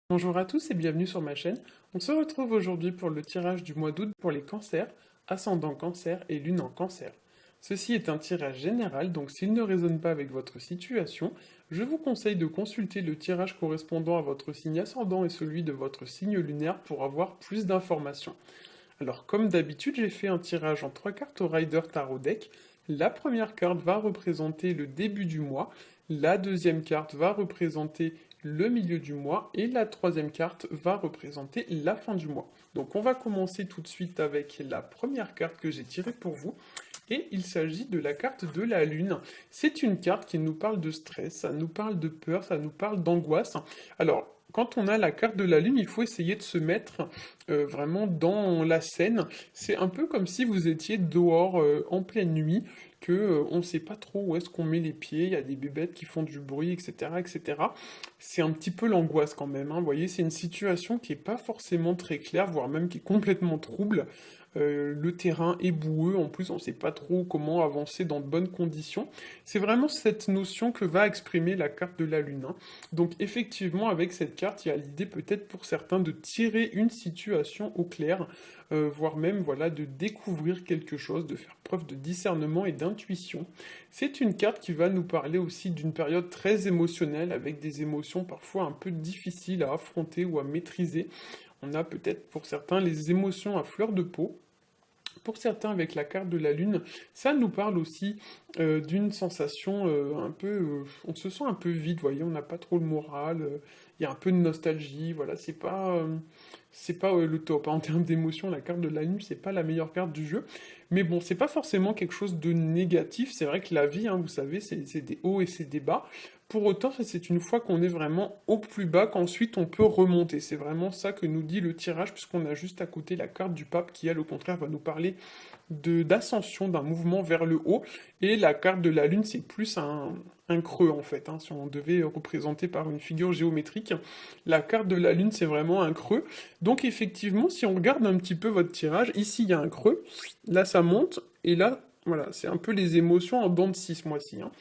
Bonjour à tous et bienvenue sur ma chaîne. On se retrouve aujourd'hui pour le tirage du mois d'août pour les cancers, ascendant cancer et lune en cancer. Ceci est un tirage général, donc s'il ne résonne pas avec votre situation, je vous conseille de consulter le tirage correspondant à votre signe ascendant et celui de votre signe lunaire pour avoir plus d'informations. Alors comme d'habitude, j'ai fait un tirage en 3 cartes au Rider Tarot Deck. La première carte va représenter le début du mois, la deuxième carte va représenter le milieu du mois et la troisième carte va représenter la fin du mois. Donc on va commencer tout de suite avec la première carte que j'ai tirée pour vous. Et il s'agit de la carte de la lune. C'est une carte qui nous parle de stress, ça nous parle de peur, ça nous parle d'angoisse. Alors, quand on a la carte de la lune, il faut essayer de se mettre vraiment dans la scène. C'est un peu comme si vous étiez dehors en pleine nuit, que on ne sait pas trop où est-ce qu'on met les pieds, il y a des bébêtes qui font du bruit, etc., etc. C'est un petit peu l'angoisse quand même, hein. Vous voyez, c'est une situation qui n'est pas forcément très claire, voire même qui est complètement trouble. Le terrain est boueux, en plus on ne sait pas trop comment avancer dans de bonnes conditions. C'est vraiment cette notion que va exprimer la carte de la lune, hein. Donc effectivement, avec cette carte, il y a l'idée peut-être pour certains de tirer une situation au clair, voire même voilà, de découvrir quelque chose, de faire preuve de discernement et d'intuition. C'est une carte qui va nous parler aussi d'une période très émotionnelle, avec des émotions parfois un peu difficiles à affronter ou à maîtriser. On a peut-être pour certains les émotions à fleur de peau. Pour certains, avec la carte de la lune, ça nous parle aussi d'une sensation un peu... on se sent un peu vide, vous voyez, on n'a pas trop le moral, il y a un peu de nostalgie, voilà, c'est pas le top, hein. En termes d'émotion, la carte de la lune, c'est pas la meilleure carte du jeu. Mais bon, c'est pas forcément quelque chose de négatif, c'est vrai que la vie, hein, vous savez, c'est des hauts et c'est des bas. Pour autant, ça, c'est une fois qu'on est vraiment au plus bas qu'ensuite on peut remonter. C'est vraiment ça que nous dit le tirage, puisqu'on a juste à côté la carte du pape qui, elle, au contraire, va nous parler d'ascension, d'un mouvement vers le haut. Et la carte de la lune, c'est plus un creux, en fait, hein, si on devait représenter par une figure géométrique. La carte de la lune, c'est vraiment un creux. Donc, effectivement, si on regarde un petit peu votre tirage, ici, il y a un creux. Là, ça monte. Et là, voilà, c'est un peu les émotions en dents de 6 mois-ci, hein.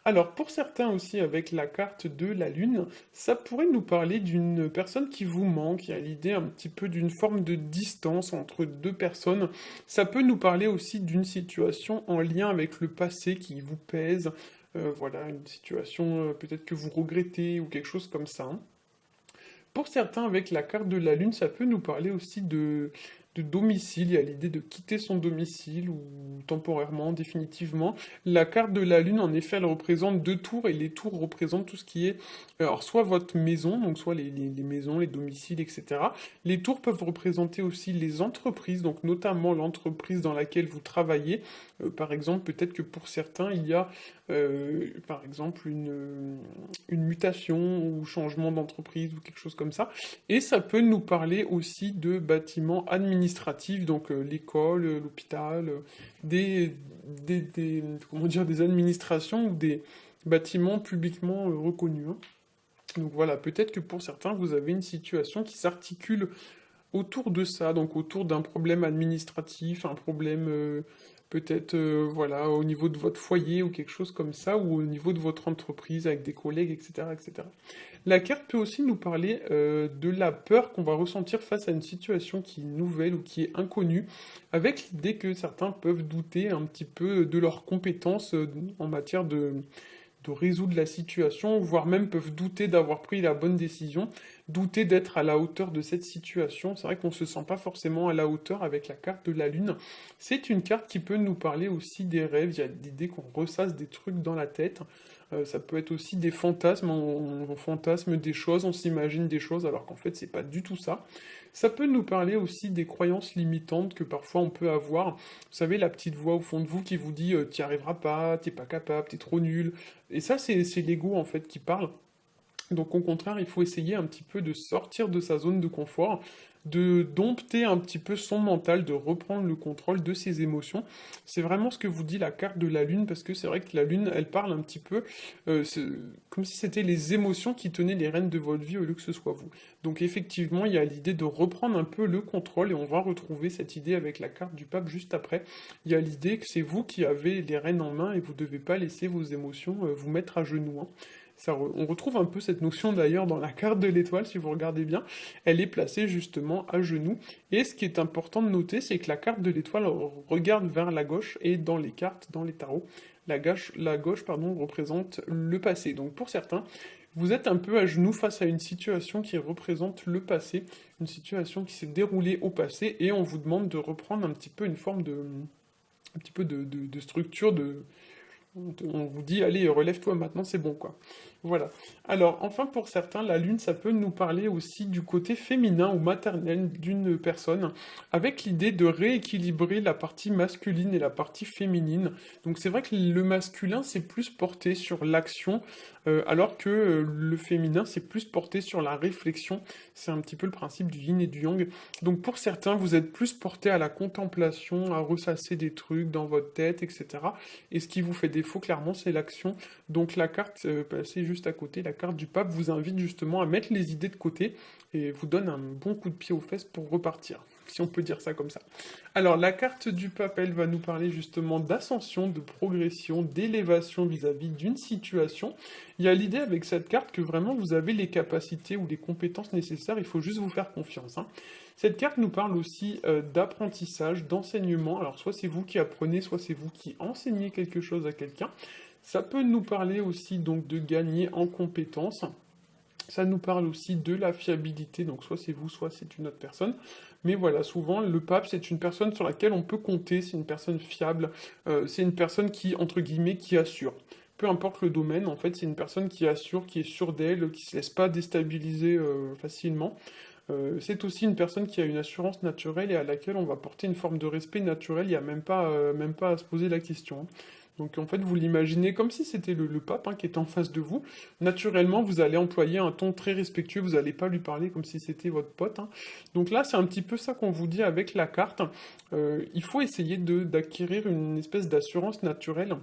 Alors, pour certains aussi, avec la carte de la Lune, ça pourrait nous parler d'une personne qui vous manque. Il y a l'idée un petit peu d'une forme de distance entre deux personnes. Ça peut nous parler aussi d'une situation en lien avec le passé qui vous pèse. Voilà, une situation peut-être que vous regrettez ou quelque chose comme ça, hein. Pour certains, avec la carte de la Lune, ça peut nous parler aussi de domicile. Il y a l'idée de quitter son domicile ou temporairement, définitivement. La carte de la Lune, en effet, elle représente deux tours et les tours représentent tout ce qui est, alors soit votre maison, donc soit les maisons, les domiciles, etc. Les tours peuvent représenter aussi les entreprises, donc notamment l'entreprise dans laquelle vous travaillez. Par exemple, peut-être que pour certains, il y a par exemple une mutation ou changement d'entreprise ou quelque chose comme ça. Et ça peut nous parler aussi de bâtiments administratifs, donc l'école, l'hôpital, comment dire, des administrations ou des bâtiments publiquement reconnus, hein. Donc voilà, peut-être que pour certains, vous avez une situation qui s'articule autour de ça, donc autour d'un problème administratif, un problème peut-être voilà, au niveau de votre foyer ou quelque chose comme ça, ou au niveau de votre entreprise avec des collègues, etc., etc. La carte peut aussi nous parler de la peur qu'on va ressentir face à une situation qui est nouvelle ou qui est inconnue, avec l'idée que certains peuvent douter un petit peu de leurs compétences en matière de résoudre la situation, voire même peuvent douter d'avoir pris la bonne décision, douter d'être à la hauteur de cette situation. C'est vrai qu'on ne se sent pas forcément à la hauteur avec la carte de la Lune. C'est une carte qui peut nous parler aussi des rêves. Il y a l'idée qu'on ressasse des trucs dans la tête. Ça peut être aussi des fantasmes, on fantasme des choses, on s'imagine des choses alors qu'en fait c'est pas du tout ça. Ça peut nous parler aussi des croyances limitantes que parfois on peut avoir. Vous savez, la petite voix au fond de vous qui vous dit t'y arriveras pas, t'es pas capable, t'es trop nul. Et ça, c'est l'ego en fait qui parle. Donc au contraire, il faut essayer un petit peu de sortir de sa zone de confort, de dompter un petit peu son mental, de reprendre le contrôle de ses émotions. C'est vraiment ce que vous dit la carte de la Lune, parce que c'est vrai que la Lune, elle parle un petit peu comme si c'était les émotions qui tenaient les rênes de votre vie au lieu que ce soit vous. Donc effectivement, il y a l'idée de reprendre un peu le contrôle, et on va retrouver cette idée avec la carte du pape juste après. Il y a l'idée que c'est vous qui avez les rênes en main, et vous ne devez pas laisser vos émotions vous mettre à genoux, hein. On retrouve un peu cette notion d'ailleurs dans la carte de l'étoile, si vous regardez bien. Elle est placée justement à genoux. Et ce qui est important de noter, c'est que la carte de l'étoile regarde vers la gauche et dans les cartes, dans les tarots, la gauche pardon, représente le passé. Donc pour certains, vous êtes un peu à genoux face à une situation qui représente le passé, une situation qui s'est déroulée au passé, et on vous demande de reprendre un petit peu une forme de, un petit peu de structure, on vous dit, allez, relève-toi maintenant, c'est bon, quoi. Voilà. Alors, enfin, pour certains, la lune, ça peut nous parler aussi du côté féminin ou maternel d'une personne, avec l'idée de rééquilibrer la partie masculine et la partie féminine. Donc, c'est vrai que le masculin, c'est plus porté sur l'action, alors que le féminin, c'est plus porté sur la réflexion. C'est un petit peu le principe du yin et du yang. Donc, pour certains, vous êtes plus porté à la contemplation, à ressasser des trucs dans votre tête, etc. Et ce qui vous fait défaut, clairement, c'est l'action. Donc la carte passée juste à côté, la carte du pape, vous invite justement à mettre les idées de côté et vous donne un bon coup de pied aux fesses pour repartir, si on peut dire ça comme ça. Alors la carte du pape, elle va nous parler justement d'ascension, de progression, d'élévation vis-à-vis d'une situation. Il y a l'idée avec cette carte que vraiment vous avez les capacités ou les compétences nécessaires, il faut juste vous faire confiance, hein. Cette carte nous parle aussi d'apprentissage, d'enseignement. Alors soit c'est vous qui apprenez, soit c'est vous qui enseignez quelque chose à quelqu'un. Ça peut nous parler aussi donc de gagner en compétences. Ça nous parle aussi de la fiabilité, donc soit c'est vous, soit c'est une autre personne. Mais voilà, souvent le pape c'est une personne sur laquelle on peut compter, c'est une personne fiable, c'est une personne qui, entre guillemets, qui assure. Peu importe le domaine, en fait, c'est une personne qui assure, qui est sûre d'elle, qui se laisse pas déstabiliser facilement. C'est aussi une personne qui a une assurance naturelle et à laquelle on va porter une forme de respect naturel, il n'y a même pas à se poser la question, hein. Donc en fait, vous l'imaginez comme si c'était le pape, hein, qui est en face de vous. Naturellement, vous allez employer un ton très respectueux, vous n'allez pas lui parler comme si c'était votre pote, hein. Donc là, c'est un petit peu ça qu'on vous dit avec la carte. Il faut essayer d'acquérir une espèce d'assurance naturelle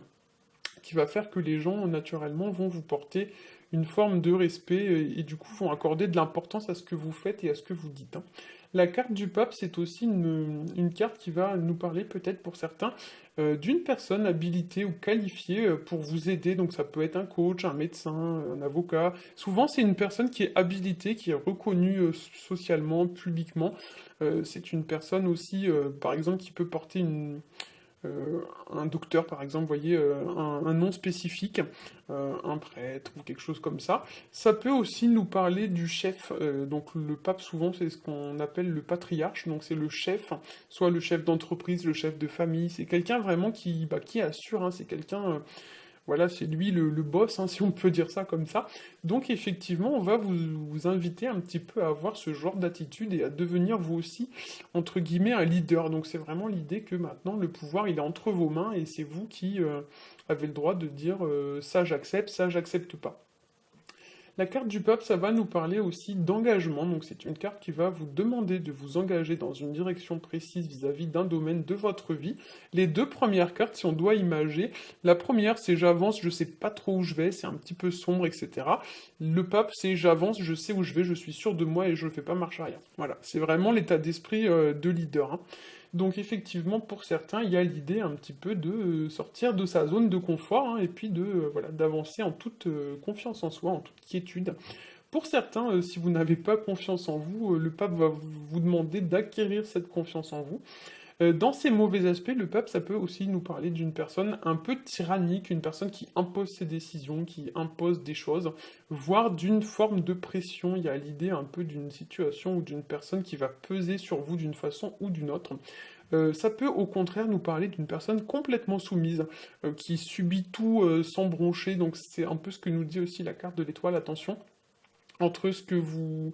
qui va faire que les gens, naturellement, vont vous porter une forme de respect et du coup vont accorder de l'importance à ce que vous faites et à ce que vous dites, hein. La carte du pape, c'est aussi une carte qui va nous parler peut-être pour certains d'une personne habilitée ou qualifiée pour vous aider. Donc ça peut être un coach, un médecin, un avocat. Souvent c'est une personne qui est habilitée, qui est reconnue socialement, publiquement. C'est une personne aussi, par exemple, qui peut porter un docteur, par exemple, vous voyez, un nom spécifique, un prêtre ou quelque chose comme ça. Ça peut aussi nous parler du chef. Donc le pape, souvent, c'est ce qu'on appelle le patriarche. Donc c'est le chef, soit le chef d'entreprise, le chef de famille. C'est quelqu'un vraiment qui assure, hein, c'est quelqu'un... voilà, c'est lui le boss, hein, si on peut dire ça comme ça. Donc effectivement, on va vous inviter un petit peu à avoir ce genre d'attitude et à devenir vous aussi, entre guillemets, un leader. Donc c'est vraiment l'idée que maintenant, le pouvoir, il est entre vos mains et c'est vous qui avez le droit de dire ça j'accepte pas. La carte du pape, ça va nous parler aussi d'engagement. Donc c'est une carte qui va vous demander de vous engager dans une direction précise vis-à-vis d'un domaine de votre vie. Les deux premières cartes, si on doit imager, la première c'est j'avance, je sais pas trop où je vais, c'est un petit peu sombre, etc. Le pape c'est j'avance, je sais où je vais, je suis sûr de moi et je ne fais pas marche arrière. Voilà, c'est vraiment l'état d'esprit de leader, hein. Donc effectivement, pour certains, il y a l'idée un petit peu de sortir de sa zone de confort, hein, et puis de voilà, d'avancer en toute confiance en soi, en toute quiétude. Pour certains, si vous n'avez pas confiance en vous, le pape va vous demander d'acquérir cette confiance en vous. Dans ces mauvais aspects, le pape, ça peut aussi nous parler d'une personne un peu tyrannique, une personne qui impose ses décisions, qui impose des choses, voire d'une forme de pression. Il y a l'idée un peu d'une situation ou d'une personne qui va peser sur vous d'une façon ou d'une autre. Ça peut au contraire nous parler d'une personne complètement soumise, qui subit tout sans broncher, donc c'est un peu ce que nous dit aussi la carte de l'étoile, attention. Entre ce que vous,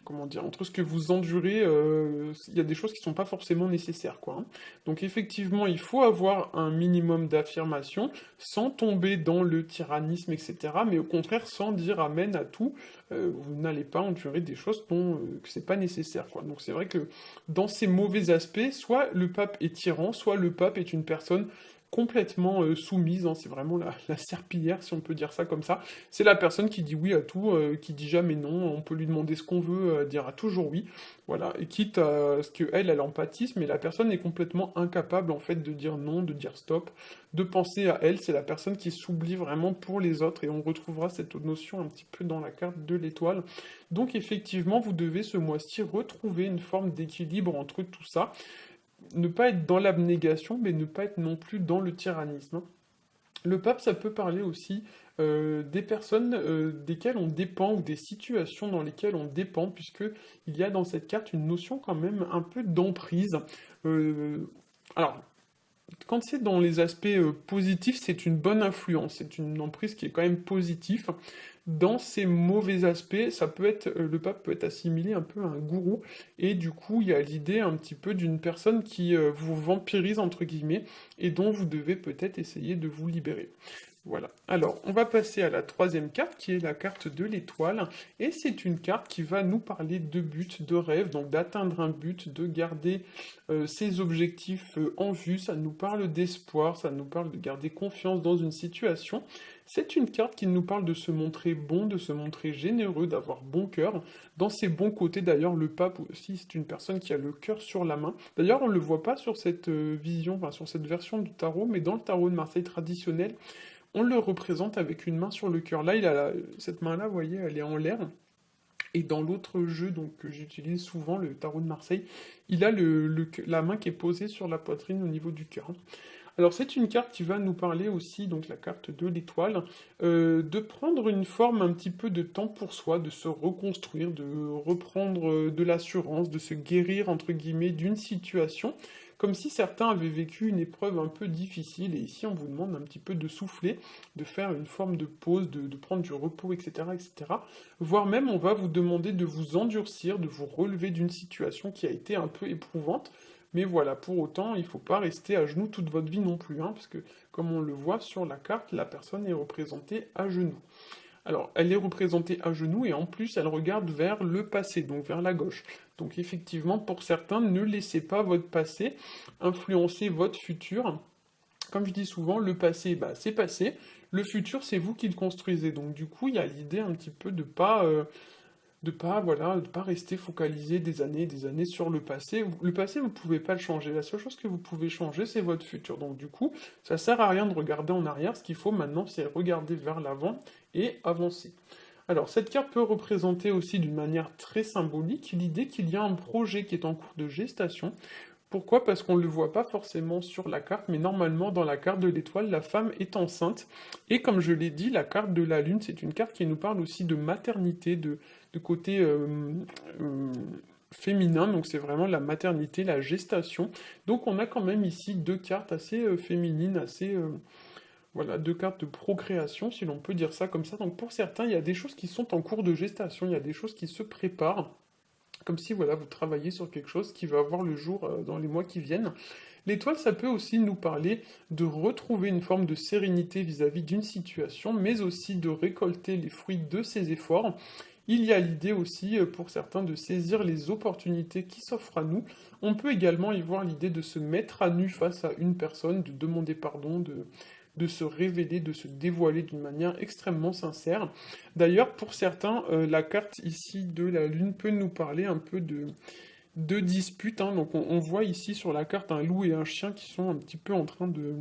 comment dire, entre ce que vous endurez, il y a des choses qui sont pas forcément nécessaires, quoi, hein. Donc effectivement, il faut avoir un minimum d'affirmation, sans tomber dans le tyrannisme, etc. Mais au contraire, sans dire amen à tout, vous n'allez pas endurer des choses dont que c'est pas nécessaire, quoi. Donc c'est vrai que dans ces mauvais aspects, soit le pape est tyran, soit le pape est une personne complètement soumise, hein, c'est vraiment la serpillière, si on peut dire ça comme ça. C'est la personne qui dit oui à tout, qui dit jamais non, on peut lui demander ce qu'on veut, elle dira toujours oui, voilà, et quitte à ce qu'elle, elle empathise, mais la personne est complètement incapable en fait de dire non, de dire stop, de penser à elle, c'est la personne qui s'oublie vraiment pour les autres, et on retrouvera cette notion un petit peu dans la carte de l'étoile. Donc effectivement, vous devez ce mois-ci retrouver une forme d'équilibre entre tout ça, ne pas être dans l'abnégation, mais ne pas être non plus dans le tyrannisme. Le pape, ça peut parler aussi des personnes desquelles on dépend ou des situations dans lesquelles on dépend, puisque il y a dans cette carte une notion quand même un peu d'emprise. Euh, alors, quand c'est dans les aspects positifs, c'est une bonne influence, c'est une emprise qui est quand même positive. Dans ces mauvais aspects, ça peut être, le pape peut être assimilé un peu à un gourou, et du coup, il y a l'idée un petit peu d'une personne qui vous vampirise, entre guillemets, et dont vous devez peut-être essayer de vous libérer. Voilà. Alors, on va passer à la troisième carte, qui est la carte de l'étoile. Et c'est une carte qui va nous parler de but, de rêve, donc d'atteindre un but, de garder ses objectifs en vue. Ça nous parle d'espoir, ça nous parle de garder confiance dans une situation. C'est une carte qui nous parle de se montrer bon, de se montrer généreux, d'avoir bon cœur. Dans ses bons côtés, d'ailleurs, le pape aussi, c'est une personne qui a le cœur sur la main. D'ailleurs, on ne le voit pas sur cette vision, enfin sur cette version du tarot, mais dans le tarot de Marseille traditionnel, on le représente avec une main sur le cœur. Là, cette main-là, vous voyez, elle est en l'air. Et dans l'autre jeu donc, que j'utilise souvent, le tarot de Marseille, il a la main qui est posée sur la poitrine au niveau du cœur. Alors c'est une carte qui va nous parler aussi, donc la carte de l'étoile, de prendre une forme un petit peu de temps pour soi, de se reconstruire, de reprendre de l'assurance, de se guérir entre guillemets d'une situation, comme si certains avaient vécu une épreuve un peu difficile, et ici on vous demande un petit peu de souffler, de faire une forme de pause, de prendre du repos, etc., etc. Voire même on va vous demander de vous endurcir, de vous relever d'une situation qui a été un peu éprouvante, mais voilà, pour autant, il ne faut pas rester à genoux toute votre vie non plus, hein, parce que comme on le voit sur la carte, la personne est représentée à genoux. Alors, elle est représentée à genoux et en plus, elle regarde vers le passé, donc vers la gauche. Donc effectivement, pour certains, ne laissez pas votre passé influencer votre futur. Comme je dis souvent, le passé, bah, c'est passé. Le futur, c'est vous qui le construisez. Donc du coup, il y a l'idée un petit peu voilà, de pas rester focalisé des années sur le passé. Le passé, vous pouvez pas le changer. La seule chose que vous pouvez changer, c'est votre futur. Donc du coup, ça sert à rien de regarder en arrière. Ce qu'il faut maintenant, c'est regarder vers l'avant et avancer. Alors, cette carte peut représenter aussi d'une manière très symbolique l'idée qu'il y a un projet qui est en cours de gestation. Pourquoi? Parce qu'on ne le voit pas forcément sur la carte, mais normalement dans la carte de l'étoile, la femme est enceinte. Et comme je l'ai dit, la carte de la lune, c'est une carte qui nous parle aussi de maternité, de côté euh, féminin, donc c'est vraiment la maternité, la gestation. Donc on a quand même ici deux cartes assez féminines, assez... voilà, deux cartes de procréation, si l'on peut dire ça comme ça. Donc pour certains, il y a des choses qui sont en cours de gestation, il y a des choses qui se préparent. Comme si voilà, vous travaillez sur quelque chose qui va voir le jour dans les mois qui viennent. L'étoile, ça peut aussi nous parler de retrouver une forme de sérénité vis-à-vis d'une situation, mais aussi de récolter les fruits de ses efforts. Il y a l'idée aussi pour certains de saisir les opportunités qui s'offrent à nous. On peut également y voir l'idée de se mettre à nu face à une personne, de demander pardon, de se révéler, de se dévoiler d'une manière extrêmement sincère. D'ailleurs, pour certains, la carte ici de la Lune peut nous parler un peu de disputes, hein. Donc on voit ici sur la carte un loup et un chien qui sont un petit peu en train de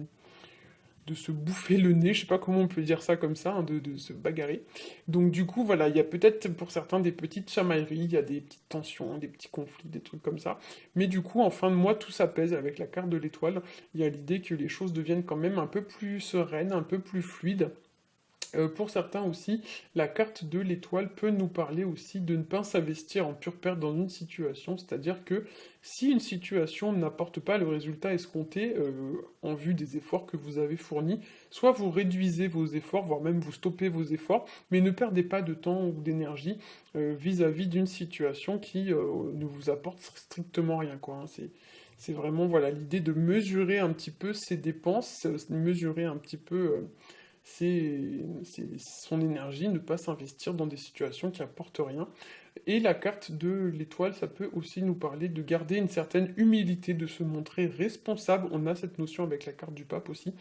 se bouffer le nez, je sais pas comment on peut dire ça comme ça, hein, de se bagarrer. Donc du coup, voilà, il y a peut-être pour certains des petites chamailleries, il y a des petites tensions, des petits conflits, des trucs comme ça. Mais du coup, en fin de mois, tout s'apaise avec la carte de l'étoile. Il y a l'idée que les choses deviennent quand même un peu plus sereines, un peu plus fluides. Pour certains aussi, la carte de l'étoile peut nous parler aussi de ne pas s'investir en pure perte dans une situation, c'est-à-dire que si une situation n'apporte pas le résultat escompté en vue des efforts que vous avez fournis, soit vous réduisez vos efforts, voire même vous stoppez vos efforts, mais ne perdez pas de temps ou d'énergie vis-à-vis d'une situation qui ne vous apporte strictement rien, quoi, hein. C'est vraiment voilà l'idée de mesurer un petit peu ses dépenses, mesurer un petit peu c'est son énergie, ne pas s'investir dans des situations qui apportent rien. Et la carte de l'étoile, ça peut aussi nous parler de garder une certaine humilité, de se montrer responsable. On a cette notion avec la carte du pape aussi.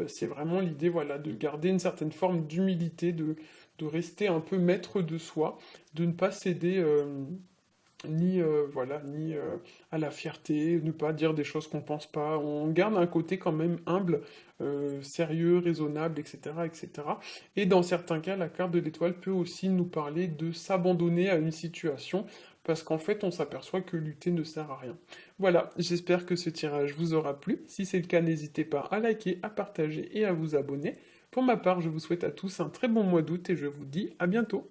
C'est vraiment l'idée, voilà, de garder une certaine forme d'humilité, de rester un peu maître de soi, de ne pas céder ni à la fierté, ne pas dire des choses qu'on pense pas. On garde un côté quand même humble, sérieux, raisonnable, etc., etc. Et dans certains cas, la carte de l'étoile peut aussi nous parler de s'abandonner à une situation, parce qu'en fait, on s'aperçoit que lutter ne sert à rien. Voilà, j'espère que ce tirage vous aura plu. Si c'est le cas, n'hésitez pas à liker, à partager et à vous abonner. Pour ma part, je vous souhaite à tous un très bon mois d'août et je vous dis à bientôt.